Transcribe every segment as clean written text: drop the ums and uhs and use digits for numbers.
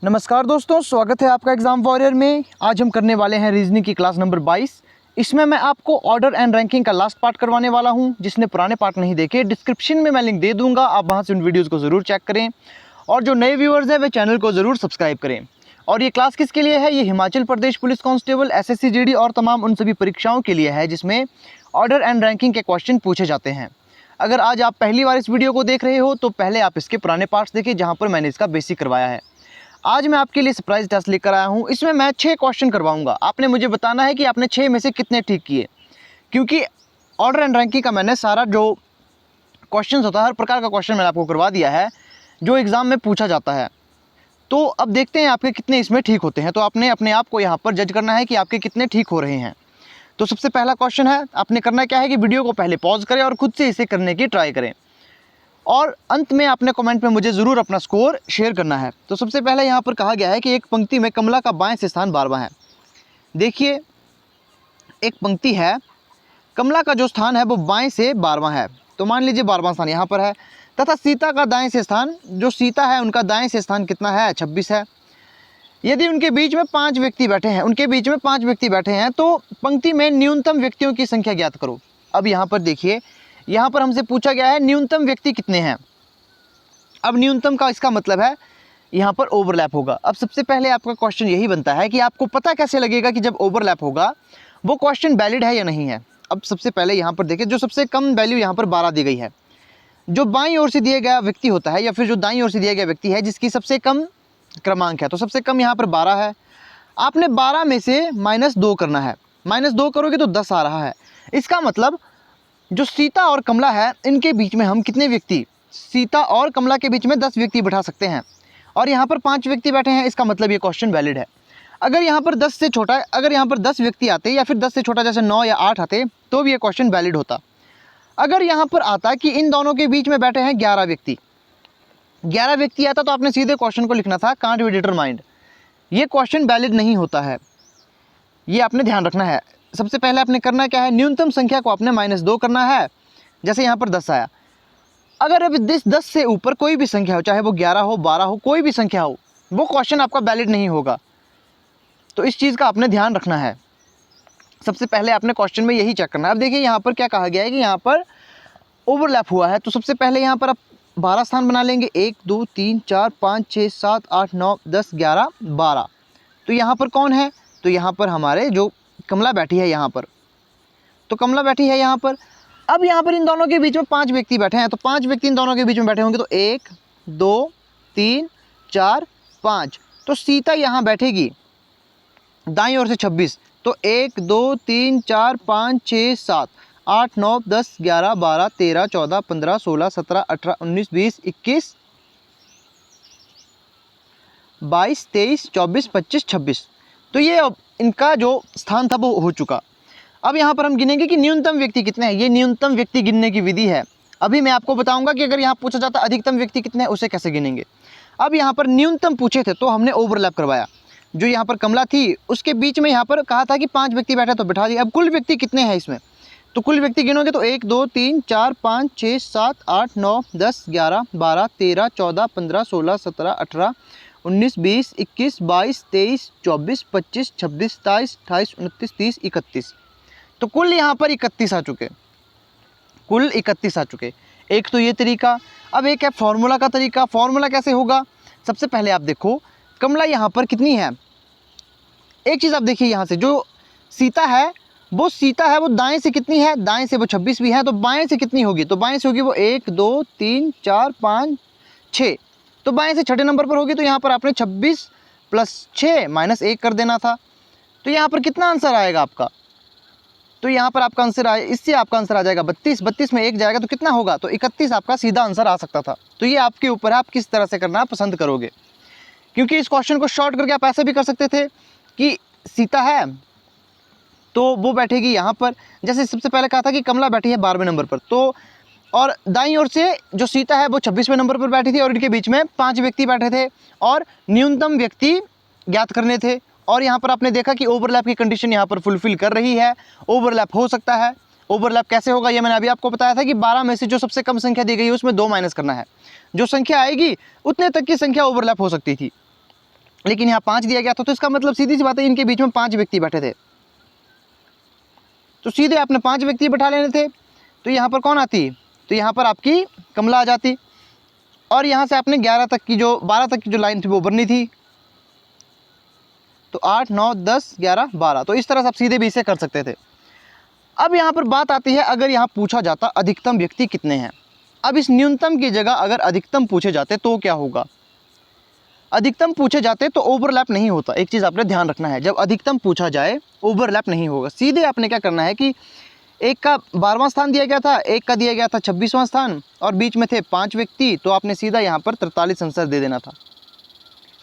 नमस्कार दोस्तों, स्वागत है आपका एग्ज़ाम वॉरियर में। आज हम करने वाले हैं रीजनिंग की क्लास नंबर 22। इसमें मैं आपको ऑर्डर एंड रैंकिंग का लास्ट पार्ट करवाने वाला हूं। जिसने पुराने पार्ट नहीं देखे, डिस्क्रिप्शन में मैं लिंक दे दूंगा, आप वहां से उन वीडियोस को ज़रूर चेक करें। और जो नए व्यूअर्स हैं वे चैनल को ज़रूर सब्सक्राइब करें। और ये क्लास किसके लिए है? ये Himachal Pradesh police constable, SSC GD और तमाम उन सभी परीक्षाओं के लिए है जिसमें ऑर्डर एंड रैंकिंग के क्वेश्चन पूछे जाते हैं। अगर आज आप पहली बार इस वीडियो को देख रहे हो तो पहले आप इसके पुराने पार्ट्स देखिए जहाँ पर मैंने इसका बेसिक करवाया है। आज मैं आपके लिए सरप्राइज टेस्ट लेकर आया हूं। इसमें मैं 6 क्वेश्चन करवाऊंगा। आपने मुझे बताना है कि आपने 6 में से कितने ठीक किए, क्योंकि ऑर्डर एंड रैंकिंग का मैंने सारा जो क्वेश्चन होता है, हर प्रकार का क्वेश्चन मैंने आपको करवा दिया है जो एग्ज़ाम में पूछा जाता है। तो अब देखते हैं आपके कितने इसमें ठीक होते हैं। तो आपने अपने आप को यहाँ पर जज करना है कि आपके कितने ठीक हो रहे हैं। तो सबसे पहला क्वेश्चन है, आपने करना क्या है कि वीडियो को पहले पॉज करें और खुद से इसे करने की ट्राई करें, और अंत में आपने कमेंट में मुझे ज़रूर अपना स्कोर शेयर करना है। तो सबसे पहले यहाँ पर कहा गया है कि एक पंक्ति में कमला का बाएं से स्थान 12वां है। देखिए, एक पंक्ति है, कमला का जो स्थान है वो बाएं से 12वां है। तो मान लीजिए 12वां स्थान यहाँ पर है, तथा सीता का दाएं से स्थान, जो सीता है उनका दाएं से स्थान कितना है? 26 है। यदि उनके बीच में 5 व्यक्ति बैठे हैं, तो पंक्ति में न्यूनतम व्यक्तियों की संख्या ज्ञात करो। अब यहाँ पर देखिए, यहाँ पर हमसे पूछा गया है न्यूनतम व्यक्ति कितने हैं। अब न्यूनतम का इसका मतलब है यहाँ पर ओवरलैप होगा। अब सबसे पहले आपका क्वेश्चन यही बनता है कि आपको पता कैसे लगेगा कि जब ओवरलैप होगा वो क्वेश्चन वैलिड है या नहीं है। अब सबसे पहले यहाँ पर देखिए, जो सबसे कम वैल्यू यहाँ पर 12 दी गई है। जो बाईं ओर से दिया गया व्यक्ति होता है या फिर जो दाईं ओर से दिया गया व्यक्ति है जिसकी सबसे कम क्रमांक है, तो सबसे कम यहाँ पर 12 है। आपने 12 में से -2 करना है। -2 करोगे तो 10 आ रहा है। इसका मतलब जो सीता और कमला है इनके बीच में हम कितने व्यक्ति, सीता और कमला के बीच में 10 व्यक्ति बैठा सकते हैं, और यहाँ पर 5 व्यक्ति बैठे हैं। इसका मतलब ये क्वेश्चन वैलिड है। अगर यहाँ पर 10 से छोटा, अगर यहाँ पर 10 व्यक्ति आते या फिर 10 से छोटा जैसे 9 या 8 आते तो भी ये क्वेश्चन वैलिड होता। अगर यहाँ पर आता कि इन दोनों के बीच में बैठे हैं 11 व्यक्ति, 11 व्यक्ति आता तो आपने सीधे क्वेश्चन को लिखना था कांट बी डिटरमाइंड। ये क्वेश्चन वैलिड नहीं होता है, ये आपने ध्यान रखना है। सबसे पहले आपने करना क्या है, न्यूनतम संख्या को आपने -2 करना है। जैसे यहाँ पर 10 आया, अगर अब 10 से ऊपर कोई भी संख्या हो, चाहे वो 11 हो, 12 हो, कोई भी संख्या हो, वो क्वेश्चन आपका वैलिड नहीं होगा। तो इस चीज़ का आपने ध्यान रखना है। सबसे पहले आपने क्वेश्चन में यही चेक करना है। अब देखिए यहाँ पर क्या कहा गया है कि यहाँ पर ओवरलैप हुआ है। तो सबसे पहले यहाँ पर आप 12 स्थान बना लेंगे। 1 2 3 4 5 6 7 8 9 10 11 12। तो यहाँ पर कौन है? तो यहाँ पर हमारे जो कमला बैठी है यहाँ पर, तो कमला बैठी है यहाँ पर। अब यहाँ पर इन दोनों के बीच में 5 व्यक्ति बैठे हैं, तो 5 व्यक्ति इन दोनों के बीच में बैठे होंगे। तो 1 2 3 4 5। तो सीता यहाँ बैठेगी दाईं ओर से 26। तो 1 2 3 4 5 6 7 8 9 10 11 12 13 14 15 16 17 18 19 20 21 22 23 24 25 26। तो ये इनका जो स्थान था वो हो चुका। अब यहाँ पर हम गिनेंगे कि न्यूनतम व्यक्ति कितने हैं। ये न्यूनतम व्यक्ति गिनने की विधि है। अभी मैं आपको बताऊंगा कि अगर यहाँ पूछा जाता अधिकतम व्यक्ति कितने हैं, उसे कैसे गिनेंगे। अब यहाँ पर न्यूनतम पूछे थे तो हमने ओवरलैप करवाया। जो यहाँ पर कमला थी उसके बीच में यहाँ पर कहा था कि 5 व्यक्ति बैठे तो बैठा दिया। अब कुल व्यक्ति कितने हैं इसमें, तो कुल व्यक्ति गिनोगे तो 1 2 3 4 5 6 7 8 9 10 11 12 13 14 15 16 17 18 19 20 21 22 23 24 25 26 27 28 29 30 31। तो कुल यहाँ पर 31 आ चुके, कुल 31 आ चुके। एक तो ये तरीका। अब एक है फॉर्मूला का तरीका। फॉर्मूला कैसे होगा? सबसे पहले आप देखो कमला यहाँ पर कितनी है। एक चीज़ आप देखिए, यहाँ से जो सीता है वो दाएं से कितनी है? दाएं से वो 26 भी है। तो बाएं से कितनी होगी? तो बाएं से होगी वो 1 2 3 4 5 6। तो बाएं से छठे नंबर पर होगी। तो यहाँ पर आपने 26 + 6 -1 कर देना था। तो यहाँ पर कितना आंसर आएगा आपका? तो यहाँ पर आपका आंसर आए, इससे आपका आंसर आ जाएगा 32। 32 में 1 जाएगा तो कितना होगा? तो 31 आपका सीधा आंसर आ सकता था। तो ये आपके ऊपर है, आप किस तरह से करना पसंद करोगे। क्योंकि इस क्वेश्चन को शॉर्ट करके आप ऐसे भी कर सकते थे कि सीता है तो वो बैठेगी यहाँ पर। जैसे सबसे पहले कहा था कि कमला बैठी है 12वें नंबर पर, तो और दाईं ओर से जो सीता है वो 26वें नंबर पर बैठी थी, और इनके बीच में 5 व्यक्ति बैठे थे और न्यूनतम व्यक्ति ज्ञात करने थे। और यहाँ पर आपने देखा कि ओवरलैप की कंडीशन यहाँ पर फुलफिल कर रही है। ओवरलैप हो सकता है। ओवरलैप कैसे होगा ये मैंने अभी आपको बताया था कि 12 में से जो सबसे कम संख्या दी गई है उसमें 2 माइनस करना है। जो संख्या आएगी उतने तक की संख्या ओवरलैप हो सकती थी। लेकिन यहाँ 5 दिया गया था, तो इसका मतलब सीधी सी बात है इनके बीच में 5 व्यक्ति बैठे थे, तो सीधे आपने 5 व्यक्ति बैठा लेने थे। तो यहाँ पर कौन आती, तो यहाँ पर आपकी कमला आ जाती, और यहाँ से आपने 12 तक की जो लाइन थी वो भरनी थी। तो 8 9 10 11 12, तो इस तरह से आप सीधे भी इसे कर सकते थे। अब यहाँ पर बात आती है, अगर यहाँ पूछा जाता अधिकतम व्यक्ति कितने हैं। अब इस न्यूनतम की जगह अगर अधिकतम पूछे जाते तो क्या होगा। अधिकतम पूछे जाते तो ओवरलैप नहीं होता। एक चीज़ आपने ध्यान रखना है, जब अधिकतम पूछा जाए ओवरलैप नहीं होगा। सीधे आपने क्या करना है कि एक का 12वां स्थान दिया गया था, एक का दिया गया था 26वां स्थान, और बीच में थे 5 व्यक्ति, तो आपने सीधा यहाँ पर 43 आंसर दे देना था।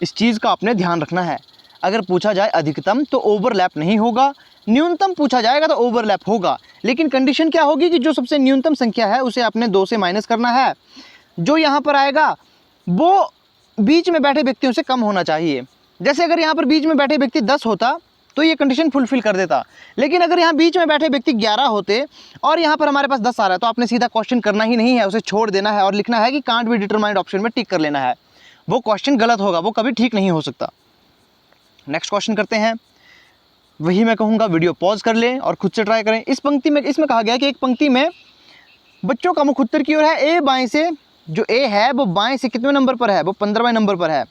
इस चीज़ का आपने ध्यान रखना है। अगर पूछा जाए अधिकतम तो ओवरलैप नहीं होगा, न्यूनतम पूछा जाएगा तो ओवरलैप होगा। लेकिन कंडीशन क्या होगी कि जो सबसे न्यूनतम संख्या है उसे आपने 2 से माइनस करना है। जो यहाँ पर आएगा वो बीच में बैठे व्यक्तियों से कम होना चाहिए। जैसे अगर यहाँ पर बीच में बैठे व्यक्ति 10 होता तो ये कंडीशन फुलफिल कर देता, लेकिन अगर यहाँ बीच में बैठे व्यक्ति 11 होते और यहाँ पर हमारे पास 10 आ रहा है, तो आपने सीधा क्वेश्चन करना ही नहीं है, उसे छोड़ देना है और लिखना है कि कांट बी डिटरमाइंड ऑप्शन में टिक कर लेना है। वो क्वेश्चन गलत होगा, वो कभी ठीक नहीं हो सकता। नेक्स्ट क्वेश्चन करते हैं। वही मैं कहूँगा, वीडियो पॉज कर लें और खुद से ट्राई करें। इस पंक्ति में, इसमें कहा गया है कि एक पंक्ति में बच्चों का मुख उत्तर की ओर है, ए बाएं से, जो ए है वो बाएं से कितने नंबर पर है, वो 15वें नंबर पर है।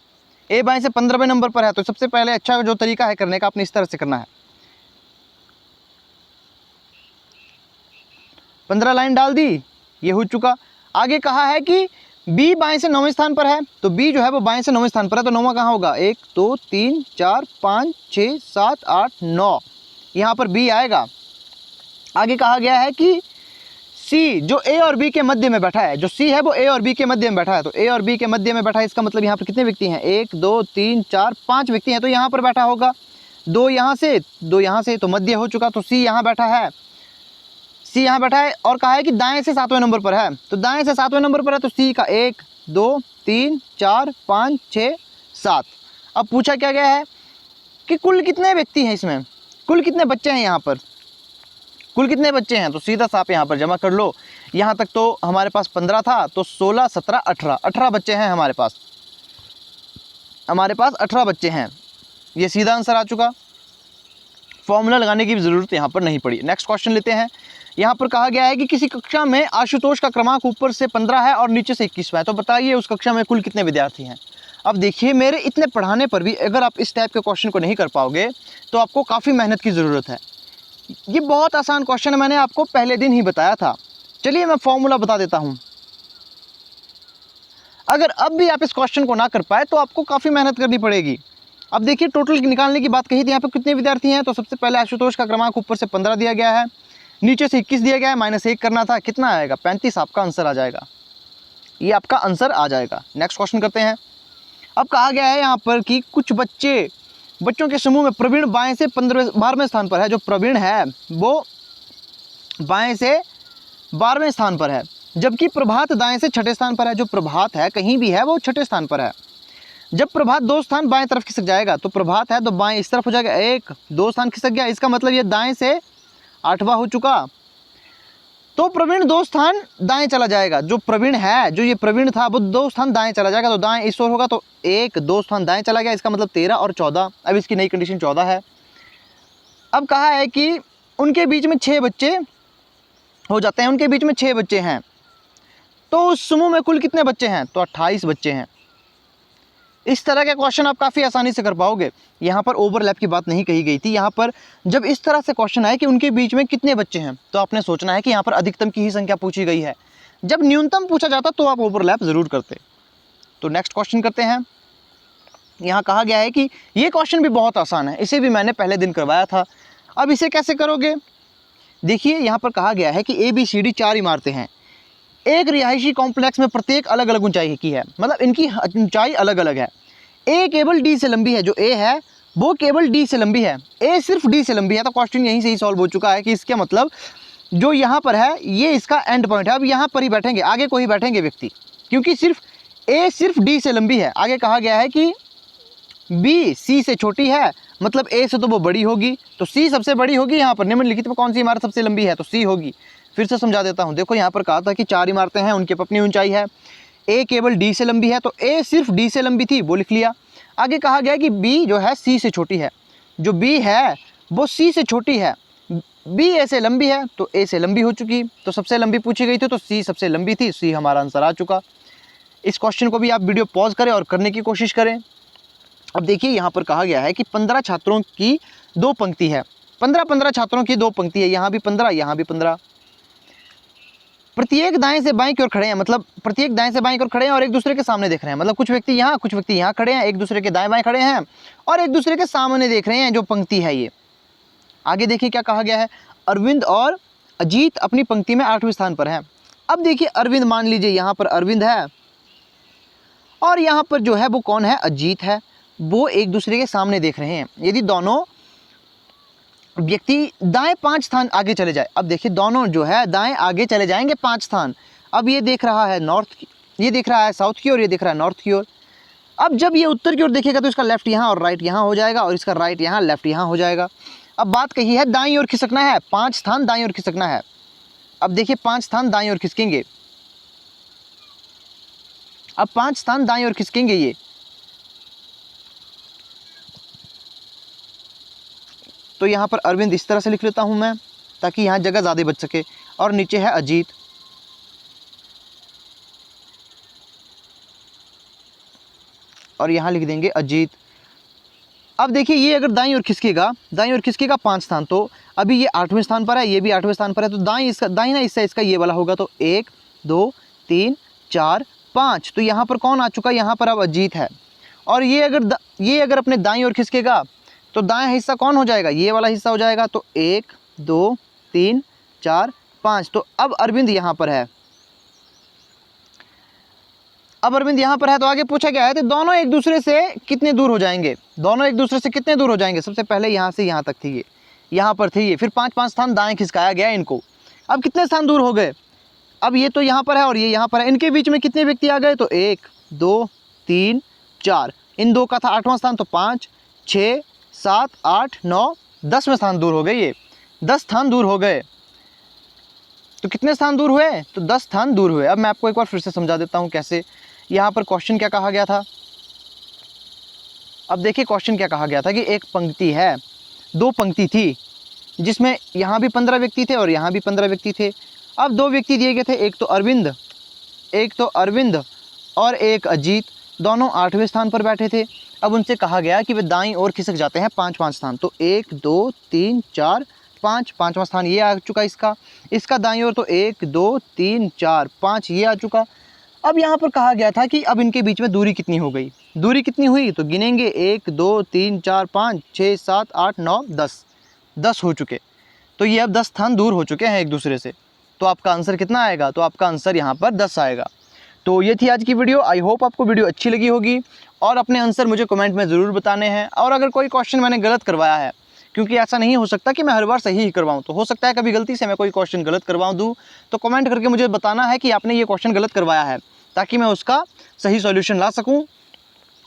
ए बाएं से 15वें नंबर पर है, तो सबसे पहले अच्छा जो तरीका है करने का, आपने इस तरह से करना है। 15 लाइन डाल दी, ये हो चुका। आगे कहा है कि बी बाएं से 9वें स्थान पर है, तो बी जो है वो बाएं से 9वें स्थान पर है, तो 9वां कहाँ होगा, 1 2 3 4 5 6 7 8 9, यहाँ पर बी आएगा। आगे कहा गया है कि सी जो ए और बी के मध्य में बैठा है, जो सी है वो ए और बी के मध्य में बैठा है, तो ए और बी के मध्य में बैठा है, इसका मतलब यहाँ पर कितने व्यक्ति हैं, 1 2 3 4 5 व्यक्ति हैं, तो यहाँ पर बैठा होगा। 2 यहाँ से 2 यहाँ से, तो मध्य हो चुका, तो सी यहाँ बैठा है, सी यहाँ बैठा है। और कहा है कि दाएं से 7वें नंबर पर है, तो दाएं से 7वें नंबर पर है, तो सी का 1 2 3 4 5 6 7। अब पूछा क्या गया है कि कुल कितने व्यक्ति हैं, इसमें कुल कितने बच्चे हैं, यहाँ पर कुल कितने बच्चे हैं, तो सीधा सा आप यहाँ पर जमा कर लो। यहाँ तक तो हमारे पास 15 था, तो 16 17 18 बच्चे हैं हमारे पास 18 बच्चे हैं। ये सीधा आंसर आ चुका, फॉर्मूला लगाने की भी ज़रूरत यहाँ पर नहीं पड़ी। नेक्स्ट क्वेश्चन लेते हैं। यहाँ पर कहा गया है कि किसी कक्षा में आशुतोष का क्रमांक ऊपर से 15 है और नीचे से 21वां है, तो बताइए उस कक्षा में कुल कितने विद्यार्थी हैं। अब देखिए, मेरे इतने पढ़ाने पर भी अगर आप इस टाइप के क्वेश्चन को नहीं कर पाओगे तो आपको काफ़ी मेहनत की ज़रूरत है। ये बहुत आसान क्वेश्चन है, मैंने आपको पहले दिन ही बताया था। चलिए मैं फॉर्मूला बता देता हूँ। अगर अब भी आप इस क्वेश्चन को ना कर पाए तो आपको काफ़ी मेहनत करनी पड़ेगी। अब देखिए, टोटल निकालने की बात कही थी, यहाँ पे कितने विद्यार्थी हैं, तो सबसे पहले आशुतोष का क्रमांक ऊपर से 15 दिया गया है, नीचे से 21 दिया गया है, -1 करना था, कितना आएगा, 35 आपका आंसर आ जाएगा। ये आपका आंसर आ जाएगा। नेक्स्ट क्वेश्चन करते हैं। अब कहा गया है यहाँ पर कि कुछ बच्चों के समूह में प्रवीण बाएं से 12वें स्थान पर है, जो प्रवीण है वो बाएं से 12वें स्थान पर है, जबकि प्रभात दाएं से 6ठे स्थान पर है। जो प्रभात है कहीं भी है वो 6ठे स्थान पर है। जब प्रभात 2 स्थान बाएं तरफ खिसक जाएगा, तो प्रभात है तो बाएं इस तरफ हो जाएगा, 1 2 स्थान खिसक गया, इसका मतलब ये दाएं से 8वां हो चुका, तो प्रवीण 2 स्थान दाएं चला जाएगा। जो प्रवीण है, जो ये प्रवीण था, वो 2 स्थान दाएं चला जाएगा, तो दाएं इस ओर होगा, तो 1 2 स्थान दाएं चला गया, इसका मतलब 13 और 14। अब इसकी नई कंडीशन 14 है। अब कहा है कि उनके बीच में 6 बच्चे हो जाते हैं, उनके बीच में 6 बच्चे हैं, तो उस समूह में कुल कितने बच्चे हैं, तो 28 बच्चे हैं। इस तरह के क्वेश्चन आप काफ़ी आसानी से कर पाओगे। यहाँ पर ओवरलैप की बात नहीं कही गई थी। यहाँ पर जब इस तरह से क्वेश्चन आए कि उनके बीच में कितने बच्चे हैं, तो आपने सोचना है कि यहाँ पर अधिकतम की ही संख्या पूछी गई है। जब न्यूनतम पूछा जाता तो आप ओवरलैप ज़रूर करते। तो नेक्स्ट क्वेश्चन करते हैं। यहाँ कहा गया है कि ये क्वेश्चन भी बहुत आसान है, इसे भी मैंने पहले दिन करवाया था। अब इसे कैसे करोगे, देखिए यहाँ पर कहा गया है कि ABCD 4 इमारतें हैं। एक रिहायशी कॉम्प्लेक्स में प्रत्येक अलग अलग ऊंचाई की है, मतलब इनकी ऊंचाई अलग अलग है। ए केवल D से लंबी है, जो A है वो केवल D से लंबी है, A सिर्फ D से लंबी है। तो क्वेश्चन यहीं से ही सॉल्व हो चुका है कि इसके मतलब जो यहाँ पर है ये इसका एंड पॉइंट है। अब यहाँ पर ही बैठेंगे, आगे को ही बैठेंगे व्यक्ति, क्योंकि A सिर्फ D से लंबी है। आगे कहा गया है कि B C से छोटी है, मतलब A से तो वो बड़ी होगी, तो C सबसे बड़ी होगी। यहाँ पर निम्नलिखित में कौन सी इमारत सबसे लंबी है, तो C होगी। फिर से समझा देता हूँ। देखो यहाँ पर कहा था कि 4 इमारतें हैं, उनकी अपनी ऊंचाई है। A केवल D से लंबी है, तो A सिर्फ D से लंबी थी, वो लिख लिया। आगे कहा गया है कि बी जो है सी से छोटी है, जो बी है वो सी से छोटी है, बी ए से लंबी है तो ए से लंबी हो चुकी, तो सबसे लंबी पूछी गई थी तो सी सबसे लंबी थी, सी हमारा आंसर आ चुका। इस क्वेश्चन को भी आप वीडियो पॉज करें और करने की कोशिश करें। अब देखिए यहाँ पर कहा गया है कि 15 छात्रों की 2 पंक्ति है, 15 छात्रों की 2 पंक्ति है, यहाँ भी 15 यहाँ भी 15, प्रत्येक दाएं से बाएं की ओर खड़े हैं, मतलब प्रत्येक दाएं से बाएं की ओर खड़े हैं और एक दूसरे के सामने देख रहे हैं, मतलब कुछ व्यक्ति यहाँ खड़े हैं, एक दूसरे के दाएं बाएं खड़े हैं और एक दूसरे के सामने देख रहे हैं जो पंक्ति है ये। आगे देखिए क्या कहा गया है, अरविंद और अजीत अपनी पंक्ति में 8वें स्थान पर हैं। अब देखिए अरविंद, मान लीजिए यहाँ पर अरविंद है और यहाँ पर जो है वो कौन है, अजीत है, वो एक दूसरे के सामने देख रहे हैं। यदि दोनों व्यक्ति दाएं 5 स्थान आगे चले जाए, अब देखिए दोनों जो है दाएं आगे चले जाएंगे 5 स्थान, अब ये देख रहा है नॉर्थ, ये देख रहा है साउथ की ओर, ये देख रहा है नॉर्थ की ओर। अब जब ये उत्तर की ओर देखेगा तो इसका लेफ्ट यहाँ और राइट यहाँ हो जाएगा और इसका राइट यहाँ लेफ्ट यहाँ हो जाएगा। अब बात कही है दाईं ओर खिसकना है, 5 स्थान दाईं ओर खिसकना है। अब देखिए 5 स्थान दाईं ओर खिसकेंगे, अब 5 स्थान दाईं ओर खिसकेंगे ये, तो यहाँ पर अरविंद इस तरह से लिख लेता हूँ मैं ताकि यहाँ जगह ज़्यादा बच सके, और नीचे है अजीत। और यहाँ लिख देंगे अजीत। अब देखिए ये अगर दाईं ओर खिसकेगा, दाईं ओर खिसकेगा 5 स्थान, तो अभी ये 8वें स्थान पर है, ये भी 8वें स्थान पर है, तो दाईं हिस्सा इसका ये वाला होगा, तो 1 2 3 4 5, तो यहाँ पर कौन आ चुका, यहाँ पर अब अजीत है। और ये अगर अपने दाईं ओर खिसकेगा तो दाएं हिस्सा कौन हो जाएगा, ये वाला हिस्सा हो जाएगा, तो 1 2 3 4 5, तो अब अरविंद यहाँ पर है, अब अरविंद यहाँ पर है। तो आगे पूछा गया है तो दोनों एक दूसरे से कितने दूर हो जाएंगे, दोनों एक दूसरे से कितने दूर हो जाएंगे। सबसे पहले यहाँ से यहाँ तक थी ये, यहाँ पर थी ये, फिर 5 स्थान दाएं खिसकाया गया इनको, अब कितने स्थान दूर हो गए, अब ये तो यहाँ पर है और ये यहाँ पर है, इनके बीच में कितने व्यक्ति आ गए, तो 1 2 3 4, इन 2 का था 8वां स्थान, तो 5 6 7 8 9 10वें स्थान दूर हो गए, ये 10 स्थान दूर हो गए। तो कितने स्थान दूर हुए, तो 10 स्थान दूर हुए। अब मैं आपको एक बार फिर से समझा देता हूँ कैसे। यहाँ पर क्वेश्चन क्या कहा गया था, अब देखिए क्वेश्चन क्या कहा गया था कि एक पंक्ति है, 2 पंक्ति थी जिसमें यहाँ भी 15 व्यक्ति थे और यहाँ भी 15 व्यक्ति थे। अब 2 व्यक्ति दिए गए थे, एक तो अरविंद और एक अजीत, दोनों 8वें स्थान पर बैठे थे। अब उनसे कहा गया कि वे दाईं ओर खिसक जाते हैं 5 स्थान, तो 1 2 3 4 5, 5वां स्थान ये आ चुका इसका दाईं ओर, तो 1 2 3 4 5 ये आ चुका। अब यहाँ पर कहा गया था कि अब इनके बीच में दूरी कितनी हो गई, दूरी कितनी हुई, तो गिनेंगे 1 2 3 4 5 6 7 8 9 10 हो चुके, तो ये अब 10 स्थान दूर हो चुके हैं एक दूसरे से। तो आपका आंसर कितना आएगा, तो आपका आंसर यहाँ पर 10 आएगा। तो ये थी आज की वीडियो। आई होप आपको वीडियो अच्छी लगी होगी और अपने आंसर मुझे कमेंट में ज़रूर बताने हैं। और अगर कोई क्वेश्चन मैंने गलत करवाया है, क्योंकि ऐसा नहीं हो सकता कि मैं हर बार सही ही करवाऊँ, तो हो सकता है कभी गलती से मैं कोई क्वेश्चन गलत करवा दूँ, तो कमेंट करके मुझे बताना है कि आपने ये क्वेश्चन गलत करवाया है, ताकि मैं उसका सही सॉल्यूशन ला सकूँ।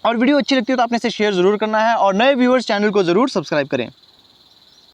और वीडियो अच्छी लगती है तो आपने इसे शेयर ज़रूर करना है और नए व्यूअर्स चैनल को ज़रूर सब्सक्राइब करें।